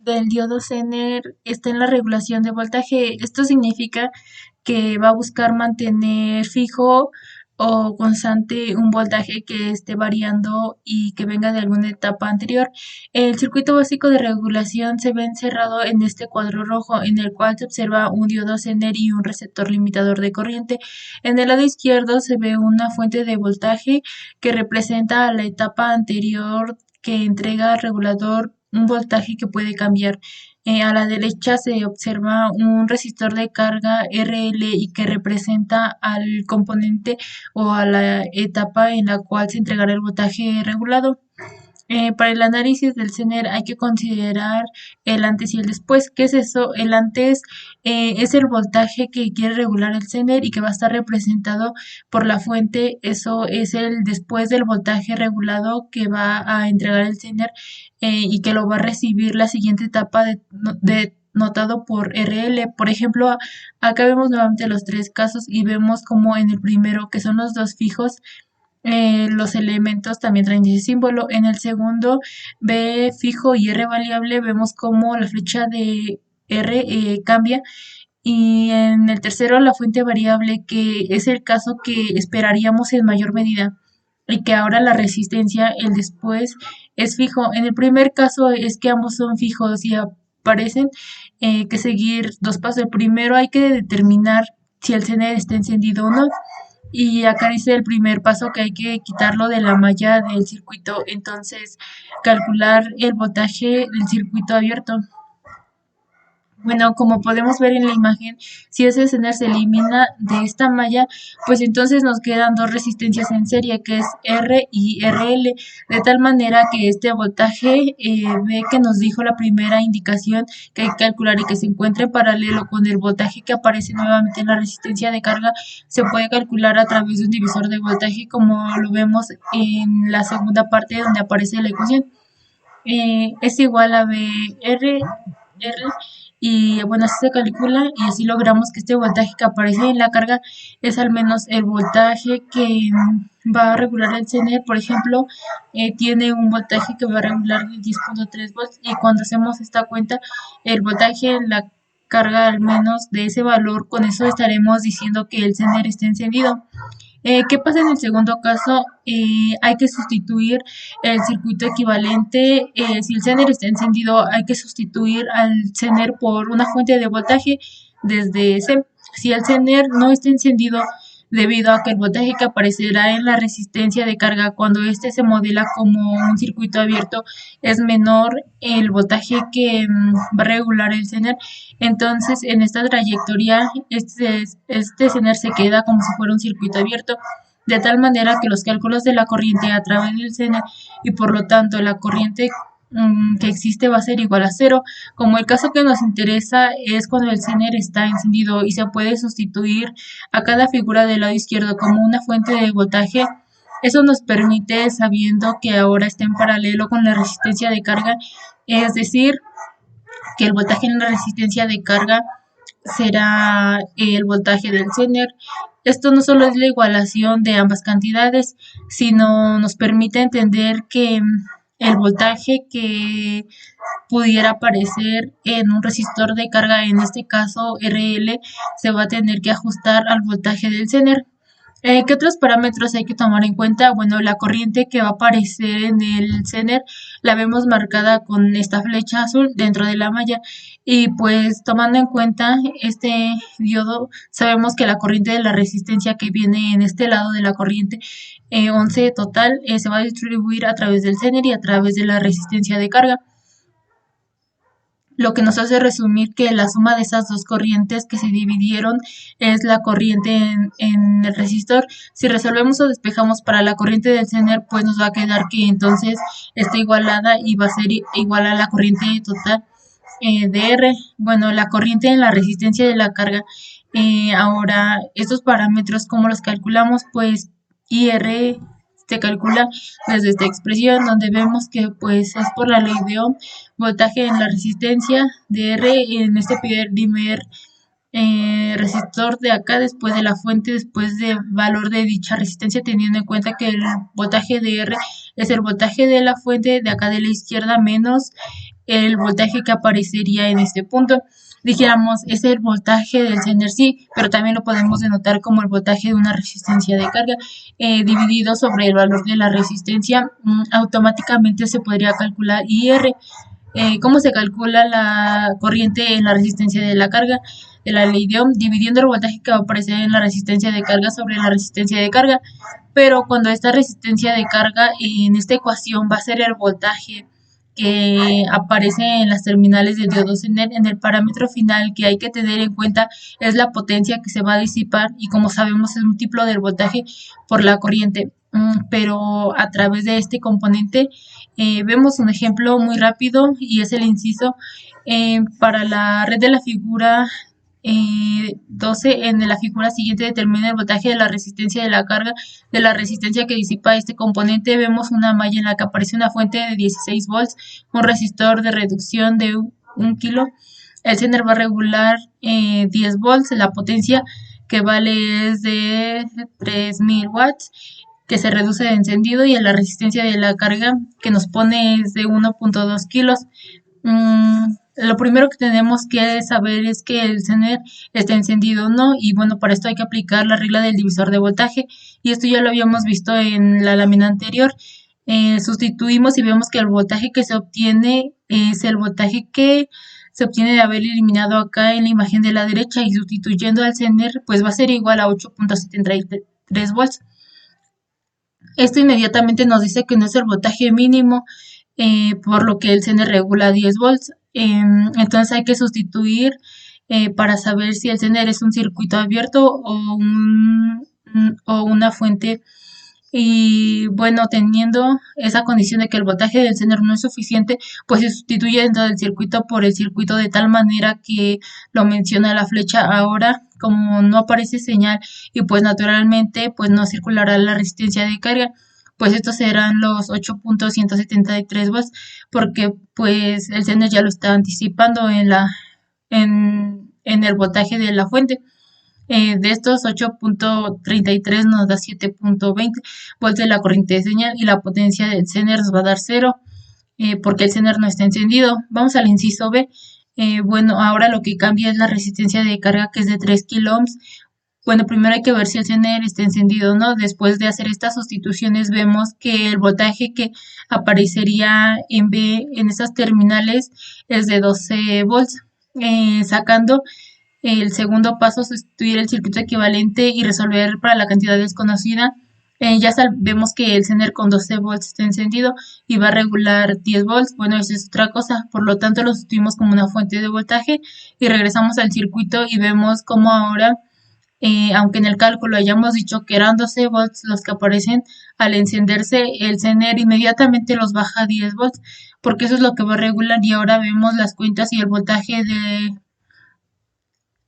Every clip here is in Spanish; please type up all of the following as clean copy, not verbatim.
del diodo Zener está en la regulación de voltaje. Esto significa que va a buscar mantener fijo o constante un voltaje que esté variando y que venga de alguna etapa anterior. El circuito básico de regulación se ve encerrado en este cuadro rojo, en el cual se observa un diodo Zener y un receptor limitador de corriente. En el lado izquierdo se ve una fuente de voltaje que representa a la etapa anterior que entrega al regulador un voltaje que puede cambiar. A la derecha se observa un resistor de carga RL y que representa al componente o a la etapa en la cual se entregará el voltaje regulado. Para el análisis del Zener hay que considerar el antes y el después. ¿Qué es eso? El antes es el voltaje que quiere regular el Zener y que va a estar representado por la fuente. Eso es el después del voltaje regulado que va a entregar el Zener y que lo va a recibir la siguiente etapa notado por RL. Por ejemplo, acá vemos nuevamente los tres casos y vemos como en el primero, que son los dos fijos, los elementos también traen ese símbolo. En el segundo, B fijo y R variable, vemos como la flecha de R cambia. Y en el tercero, la fuente variable, que es el caso que esperaríamos en mayor medida. Y que ahora la resistencia, el después, es fijo. En el primer caso es que ambos son fijos y aparecen que seguir dos pasos. El primero hay que determinar si el CNR está encendido o no. Y acá dice el primer paso que hay que quitarlo de la malla del circuito, entonces calcular el voltaje del circuito abierto. Bueno, como podemos ver en la imagen, si ese escenario se elimina de esta malla, pues entonces nos quedan dos resistencias en serie, que es R y RL, de tal manera que este voltaje B que nos dijo la primera indicación que hay que calcular y que se encuentre en paralelo con el voltaje que aparece nuevamente en la resistencia de carga, se puede calcular a través de un divisor de voltaje, como lo vemos en la segunda parte donde aparece la ecuación. Es igual a BR y bueno, así se calcula y así logramos que este voltaje que aparece en la carga es al menos el voltaje que va a regular el CNR. Por ejemplo, tiene un voltaje que va a regular 10.3 volts y cuando hacemos esta cuenta, el voltaje en la carga al menos de ese valor, con eso estaremos diciendo que el CNR está encendido. ¿Qué pasa en el segundo caso? Hay que sustituir el circuito equivalente. Si el zener está encendido, hay que sustituir al zener por una fuente de voltaje desde C. Si el zener no está encendido, debido a que el voltaje que aparecerá en la resistencia de carga cuando éste se modela como un circuito abierto es menor el voltaje que va a regular el zener. Entonces, en esta trayectoria, este zener se queda como si fuera un circuito abierto, de tal manera que los cálculos de la corriente a través del zener y por lo tanto la corriente que existe va a ser igual a cero. Como el caso que nos interesa es cuando el zener está encendido y se puede sustituir a cada figura del lado izquierdo como una fuente de voltaje. Eso nos permite, sabiendo que ahora está en paralelo con la resistencia de carga, es decir, que el voltaje en la resistencia de carga será el voltaje del zener. Esto no solo es la igualación de ambas cantidades, sino nos permite entender que el voltaje que pudiera aparecer en un resistor de carga, en este caso RL, se va a tener que ajustar al voltaje del zener. ¿Qué otros parámetros hay que tomar en cuenta? Bueno, la corriente que va a aparecer en el zener la vemos marcada con esta flecha azul dentro de la malla y pues tomando en cuenta este diodo sabemos que la corriente de la resistencia que viene en este lado de la corriente 11 total se va a distribuir a través del zener y a través de la resistencia de carga, lo que nos hace resumir que la suma de esas dos corrientes que se dividieron es la corriente en el resistor. Si resolvemos o despejamos para la corriente del zener, pues nos va a quedar que entonces está igualada y va a ser igual a la corriente total de R. Bueno, la corriente en la resistencia de la carga. Ahora, estos parámetros, ¿cómo los calculamos? Pues IR se calcula desde esta expresión donde vemos que pues es por la ley de Ohm, voltaje en la resistencia de R en este primer resistor de acá después de la fuente, después del valor de dicha resistencia, teniendo en cuenta que el voltaje de R es el voltaje de la fuente de acá de la izquierda menos el voltaje que aparecería en este punto. Dijéramos, es el voltaje del Zener, sí, pero también lo podemos denotar como el voltaje de una resistencia de carga dividido sobre el valor de la resistencia. Automáticamente se podría calcular IR. ¿Cómo se calcula la corriente en la resistencia de la carga? De la ley de Ohm, dividiendo el voltaje que va a aparecer en la resistencia de carga sobre la resistencia de carga. Pero cuando esta resistencia de carga en esta ecuación va a ser el voltaje que aparece en las terminales de diodo Zener, en el parámetro final que hay que tener en cuenta es la potencia que se va a disipar, y como sabemos es múltiplo del voltaje por la corriente. Pero a través de este componente vemos un ejemplo muy rápido, y es el inciso para la red de la figura 12. En la figura siguiente determina el voltaje de la resistencia de la carga de la resistencia que disipa este componente. Vemos una malla en la que aparece una fuente de 16 volts, un resistor de reducción de 1 kilo. El Zener va a regular 10 volts, la potencia que vale es de 3000 watts, que se reduce de encendido, y la resistencia de la carga que nos pone es de 1.2 kilos. Lo primero que tenemos que saber es que el Zener está encendido o no, y bueno, para esto hay que aplicar la regla del divisor de voltaje, y esto ya lo habíamos visto en la lámina anterior. Sustituimos y vemos que el voltaje que se obtiene es el voltaje que se obtiene de haber eliminado acá en la imagen de la derecha, y sustituyendo al Zener pues va a ser igual a 8.73 volts. Esto inmediatamente nos dice que no es el voltaje mínimo, por lo que el Zener regula 10 volts. Entonces hay que sustituir para saber si el Zener es un circuito abierto o una fuente. Y bueno, teniendo esa condición de que el voltaje del Zener no es suficiente, pues se sustituye dentro del circuito por el circuito, de tal manera que lo menciona la flecha. Ahora, como no aparece señal, y pues naturalmente pues no circulará la resistencia de carga, pues estos serán los 8.173 volts, porque pues el Zener ya lo está anticipando en el voltaje de la fuente. De estos 8.33 nos da 7.20 volts de la corriente de señal, y la potencia del Zener nos va a dar 0, porque el Zener no está encendido. Vamos al inciso B. Bueno, ahora lo que cambia es la resistencia de carga, que es de 3 kilo ohms. Bueno, primero hay que ver si el Zener está encendido o no. Después de hacer estas sustituciones, vemos que el voltaje que aparecería en B en estas terminales es de 12 volts. Sacando el segundo paso, sustituir el circuito equivalente y resolver para la cantidad desconocida. Ya vemos que el Zener con 12 volts está encendido y va a regular 10 volts. Bueno, eso es otra cosa. Por lo tanto, lo sustituimos como una fuente de voltaje y regresamos al circuito, y vemos como ahora, aunque en el cálculo hayamos dicho que eran 12 volts los que aparecen, al encenderse el Zener inmediatamente los baja a 10 volts, porque eso es lo que va a regular. Y ahora vemos las cuentas y el voltaje de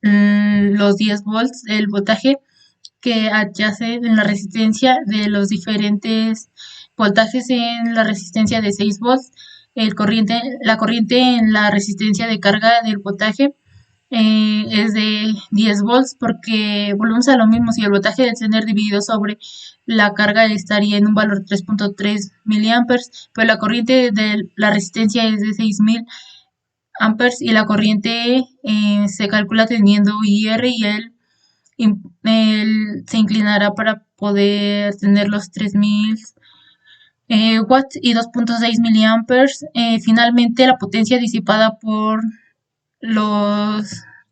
los 10 volts, el voltaje que adyace en la resistencia de los diferentes voltajes en la resistencia de 6 volts, la corriente en la resistencia de carga del voltaje es de 10 volts, porque volvemos a lo mismo. Si el voltaje del Zener dividido sobre la carga estaría en un valor 3.3 miliamperes, pero la corriente de la resistencia es de 6000 amperes, y la corriente se calcula teniendo IR, y él se inclinará para poder tener los 3000 watts y 2.6 miliamperes. Finalmente, la potencia disipada por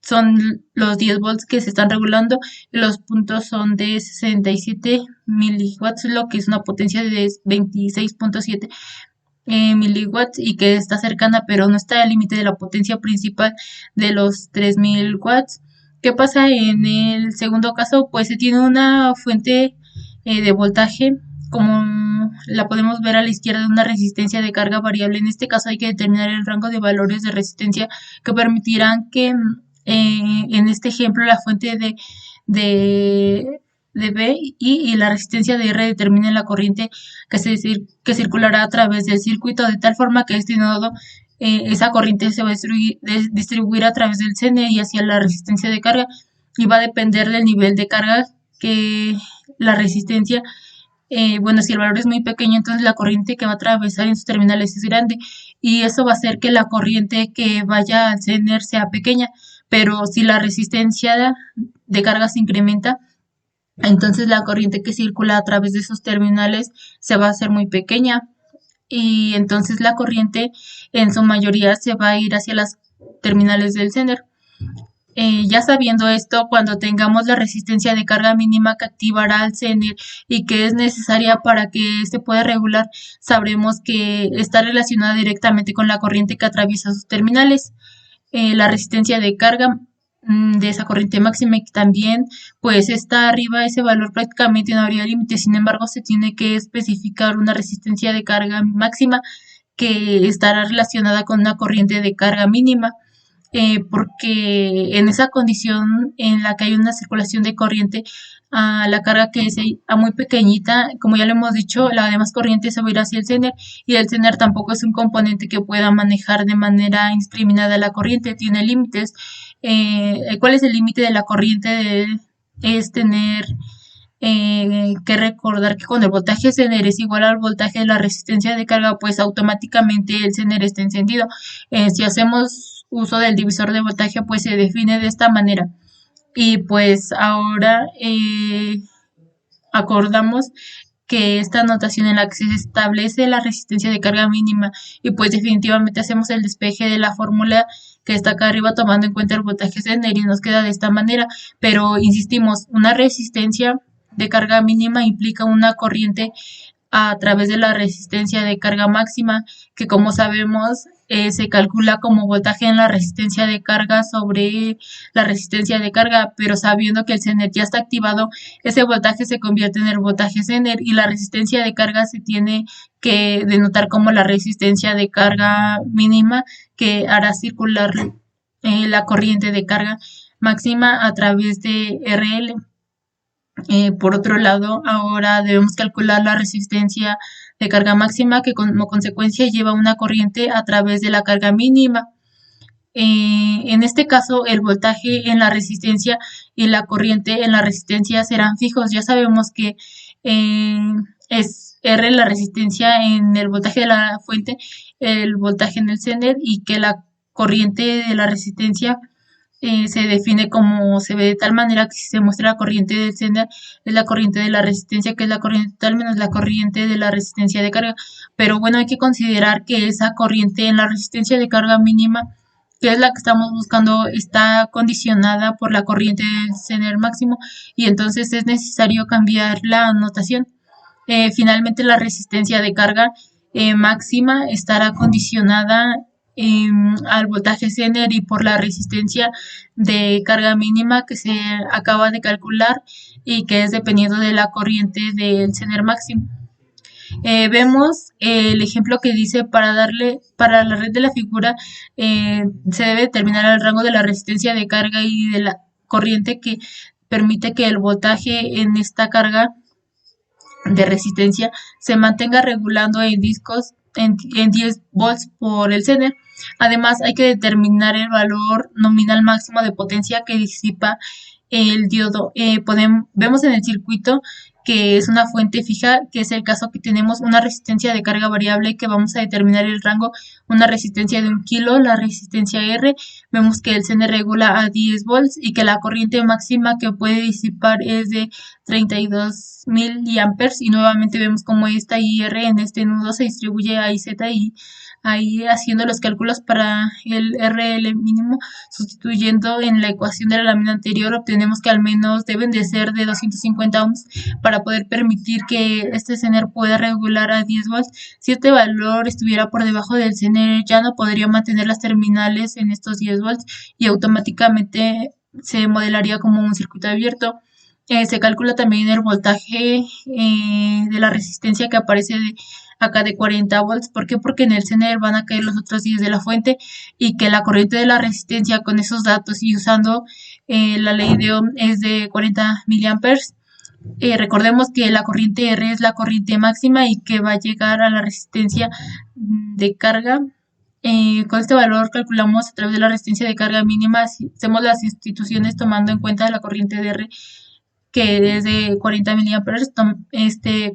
son los 10 volts que se están regulando, y los puntos son de 67 miliwatts, lo que es una potencia de 26.7 miliwatts, y que está cercana pero no está al límite de la potencia principal de los 3000 watts. ¿Qué pasa en el segundo caso? Pues se tiene una fuente de voltaje, como la podemos ver a la izquierda, de una resistencia de carga variable. En este caso hay que determinar el rango de valores de resistencia que permitirán que en este ejemplo la fuente de B y la resistencia de R determine la corriente que circulará a través del circuito, de tal forma que este nodo, esa corriente se va a distribuir a través del Zener y hacia la resistencia de carga, y va a depender del nivel de carga que la resistencia Bueno, si el valor es muy pequeño, entonces la corriente que va a atravesar en sus terminales es grande y eso va a hacer que la corriente que vaya al CENER sea pequeña, pero si la resistencia de carga se incrementa, entonces la corriente que circula a través de esos terminales se va a hacer muy pequeña y entonces la corriente en su mayoría se va a ir hacia las terminales del CENER. Ya sabiendo esto, cuando tengamos la resistencia de carga mínima que activará el CENER y que es necesaria para que se pueda regular, sabremos que está relacionada directamente con la corriente que atraviesa sus terminales. La resistencia de carga de esa corriente máxima y también pues está arriba ese valor prácticamente no habría límite, sin embargo se tiene que especificar una resistencia de carga máxima que estará relacionada con una corriente de carga mínima, porque en esa condición en la que hay una circulación de corriente, a la carga que es a muy pequeñita, como ya lo hemos dicho, la demás corriente se va a ir hacia el CENER y el CENER tampoco es un componente que pueda manejar de manera indiscriminada la corriente, tiene límites. ¿Cuál es el límite de la corriente? Es tener que recordar que cuando el voltaje CENER es igual al voltaje de la resistencia de carga, pues automáticamente el CENER está encendido. Si hacemos uso del divisor de voltaje, pues se define de esta manera. Y pues ahora acordamos que esta notación en la que se establece la resistencia de carga mínima y pues definitivamente hacemos el despeje de la fórmula que está acá arriba tomando en cuenta el voltaje CENER y nos queda de esta manera, pero insistimos, una resistencia de carga mínima implica una corriente a través de la resistencia de carga máxima, que como sabemos se calcula como voltaje en la resistencia de carga sobre la resistencia de carga, pero sabiendo que el CENER ya está activado, ese voltaje se convierte en el voltaje CENER y la resistencia de carga se tiene que denotar como la resistencia de carga mínima que hará circular la corriente de carga máxima a través de RL. Por otro lado, ahora debemos calcular la resistencia de carga máxima que como consecuencia lleva una corriente a través de la carga mínima. En este caso, el voltaje en la resistencia y la corriente en la resistencia serán fijos. Ya sabemos que eh, es R la resistencia en el voltaje de la fuente, el voltaje en el CENER y que la corriente de la resistencia se define como se ve de tal manera que si se muestra la corriente del sender es la corriente de la resistencia, que es la corriente total menos la corriente de la resistencia de carga. Pero bueno, hay que considerar que esa corriente en la resistencia de carga mínima, que es la que estamos buscando, está condicionada por la corriente del sender máximo y entonces es necesario cambiar la notación. Finalmente, la resistencia de carga máxima estará condicionada al voltaje CENER y por la resistencia de carga mínima que se acaba de calcular y que es dependiendo de la corriente del CENER máximo. Vemos el ejemplo que dice para la red de la figura se debe determinar el rango de la resistencia de carga y de la corriente que permite que el voltaje en esta carga de resistencia se mantenga regulando en discos en 10 volts por el CENER. Además, hay que determinar el valor nominal máximo de potencia que disipa el diodo. Vemos en el circuito que es una fuente fija, que es el caso que tenemos una resistencia de carga variable que vamos a determinar el rango, una resistencia de 1 kilo, la resistencia R, vemos que el CENER regula a 10 volts y que la corriente máxima que puede disipar es de 32 miliamperes y nuevamente vemos como esta IR en este nudo se distribuye a IZ y ahí haciendo los cálculos para el RL mínimo, sustituyendo en la ecuación de la lámina anterior, obtenemos que al menos deben de ser de 250 ohms para poder permitir que este CENER pueda regular a 10 volts. Si este valor estuviera por debajo del CENER, ya no podría mantener las terminales en estos 10 volts y automáticamente se modelaría como un circuito abierto. Se calcula también el voltaje de la resistencia que aparece acá de 40 volts. ¿Por qué? Porque en el CENER van a caer los otros 10 de la fuente y que la corriente de la resistencia con esos datos y usando la ley de Ohm es de 40 miliamperes. Recordemos que la corriente R es la corriente máxima y que va a llegar a la resistencia de carga. Con este valor calculamos a través de la resistencia de carga mínima, hacemos las instituciones tomando en cuenta la corriente de R que es de 40 miliamperes,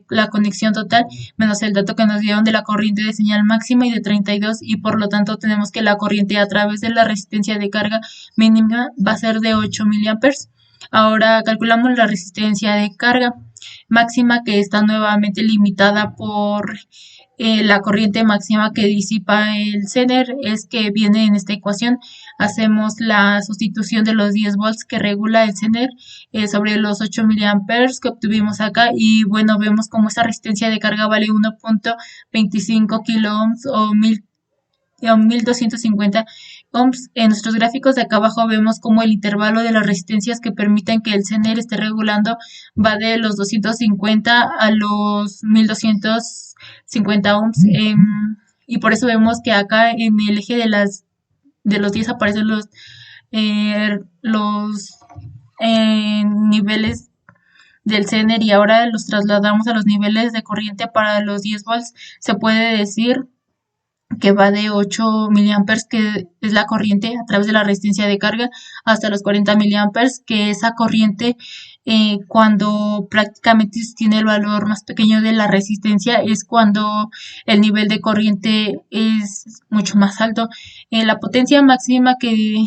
la conexión total, menos el dato que nos dieron de la corriente de señal máxima y de 32, y por lo tanto tenemos que la corriente a través de la resistencia de carga mínima va a ser de 8 miliamperes. Ahora calculamos la resistencia de carga máxima, que está nuevamente limitada por la corriente máxima que disipa el Zener, es que viene en esta ecuación. Hacemos la sustitución de los 10 volts que regula el Zener sobre los 8 miliamperes que obtuvimos acá, y bueno, vemos como esa resistencia de carga vale 1.25 kilo ohms o 1250 ohms. En nuestros gráficos de acá abajo vemos como el intervalo de las resistencias que permiten que el Zener esté regulando va de los 250 a los 1250 ohms, y por eso vemos que acá en el eje de los 10 aparecen los niveles del Zener, y ahora los trasladamos a los niveles de corriente para los 10 volts. Se puede decir que va de 8 miliamperes, que es la corriente a través de la resistencia de carga, hasta los 40 miliamperes, que esa corriente cuando prácticamente tiene el valor más pequeño de la resistencia es cuando el nivel de corriente es mucho más alto. La potencia máxima que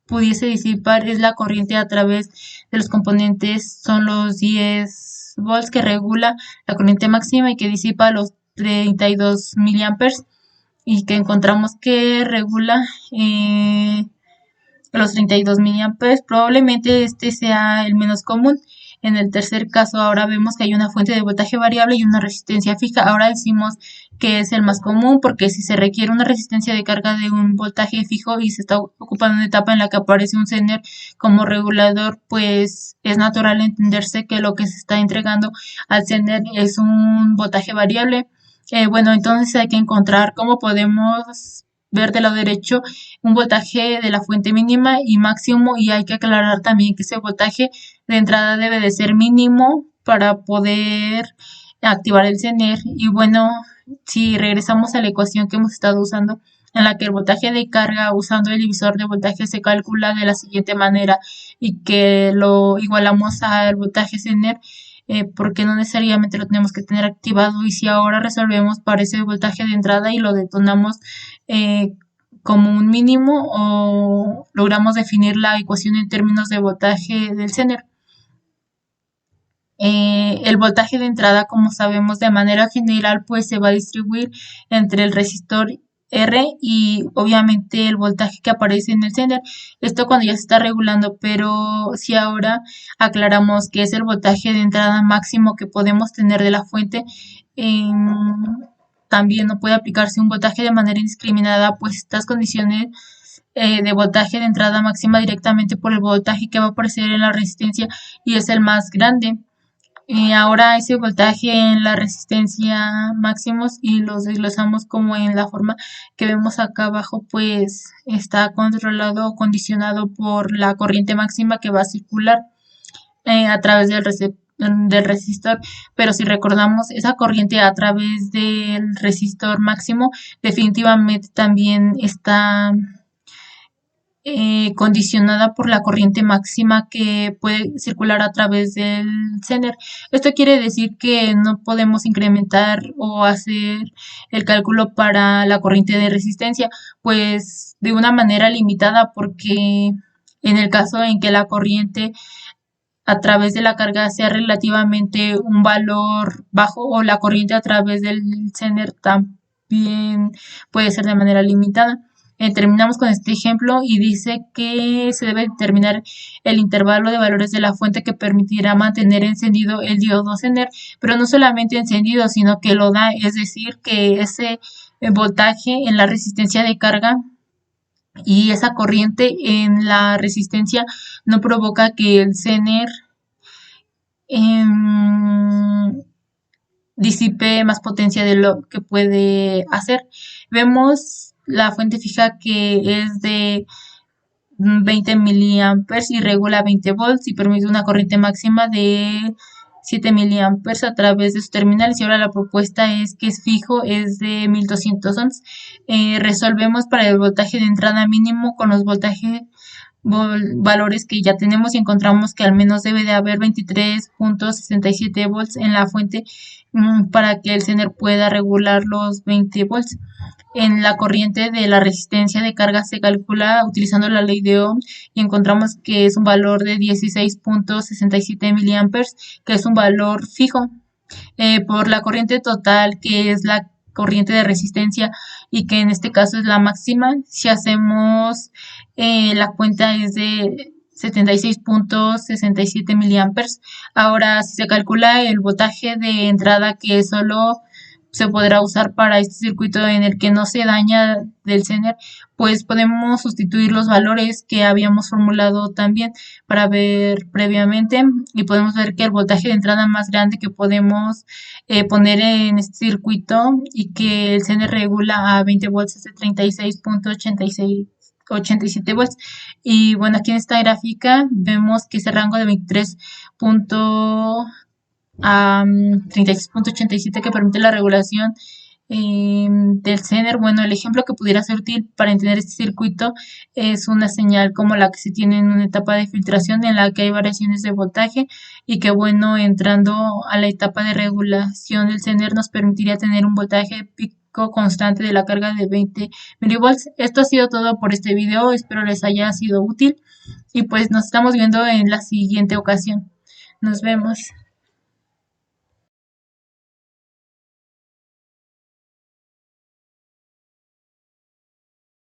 pudiese disipar es la corriente a través de los componentes, son los 10 volts que regula la corriente máxima y que disipa los 32 miliamperes, y que encontramos que regula los 32 miliamperes. Probablemente este sea el menos común. En el tercer caso, ahora vemos que hay una fuente de voltaje variable y una resistencia fija. Ahora decimos que es el más común porque si se requiere una resistencia de carga de un voltaje fijo y se está ocupando una etapa en la que aparece un Zener como regulador, pues es natural entenderse que lo que se está entregando al Zener es un voltaje variable. Bueno, entonces hay que encontrar cómo podemos ver del lado derecho un voltaje de la fuente mínima y máximo, y hay que aclarar también que ese voltaje de entrada debe de ser mínimo para poder activar el Zener. Y bueno, si regresamos a la ecuación que hemos estado usando, en la que el voltaje de carga usando el divisor de voltaje se calcula de la siguiente manera y que lo igualamos al voltaje Zener, porque no necesariamente lo tenemos que tener activado, y si ahora resolvemos para ese voltaje de entrada y lo detonamos como un mínimo, o logramos definir la ecuación en términos de voltaje del Zener. El voltaje de entrada, como sabemos, de manera general, pues se va a distribuir entre el resistor R y obviamente el voltaje que aparece en el Zener. Esto cuando ya se está regulando, pero si ahora aclaramos que es el voltaje de entrada máximo que podemos tener de la fuente, también no puede aplicarse un voltaje de manera indiscriminada, pues estas condiciones de voltaje de entrada máxima directamente por el voltaje que va a aparecer en la resistencia y es el más grande. Ahora ese voltaje en la resistencia máximos y los desglosamos como en la forma que vemos acá abajo, pues está controlado o condicionado por la corriente máxima que va a circular a través del resistor. Pero si recordamos, esa corriente a través del resistor máximo definitivamente también está condicionada por la corriente máxima que puede circular a través del Zener. Esto quiere decir que no podemos incrementar o hacer el cálculo para la corriente de resistencia, pues de una manera limitada, porque en el caso en que la corriente a través de la carga sea relativamente un valor bajo, o la corriente a través del Zener también puede ser de manera limitada. Terminamos con este ejemplo y dice que se debe determinar el intervalo de valores de la fuente que permitirá mantener encendido el diodo Zener, pero no solamente encendido, sino que lo da, es decir, que ese voltaje en la resistencia de carga y esa corriente en la resistencia no provoca que el Zener disipe más potencia de lo que puede hacer. Vemos la fuente fija que es de 20 miliamperes y regula 20 volts y permite una corriente máxima de 7 miliamperes a través de sus terminales, y ahora la propuesta es que es fijo, es de 1200 ohms. Resolvemos para el voltaje de entrada mínimo con los voltajes valores que ya tenemos y encontramos que al menos debe de haber 23.67 volts en la fuente para que el Zener pueda regular los 20 volts. En la corriente de la resistencia de carga se calcula utilizando la ley de Ohm y encontramos que es un valor de 16.67 miliamperes, que es un valor fijo. Por la corriente total, que es la corriente de resistencia y que en este caso es la máxima, si hacemos la cuenta es de 76.67 miliamperes. Ahora, si se calcula el voltaje de entrada que solo se podrá usar para este circuito en el que no se daña del Zener, pues podemos sustituir los valores que habíamos formulado también para ver previamente y podemos ver que el voltaje de entrada más grande que podemos poner en este circuito y que el Zener regula a 20 volts es de 36.87 volts. Y bueno, aquí en esta gráfica vemos que ese rango de 23 a 36.87 que permite la regulación del Zener. Bueno, el ejemplo que pudiera ser útil para entender este circuito es una señal como la que se tiene en una etapa de filtración en la que hay variaciones de voltaje y que bueno, entrando a la etapa de regulación del Zener nos permitiría tener un voltaje pico constante de la carga de 20 milivolts. Esto ha sido todo por este video, espero les haya sido útil y pues nos estamos viendo en la siguiente ocasión. Nos vemos.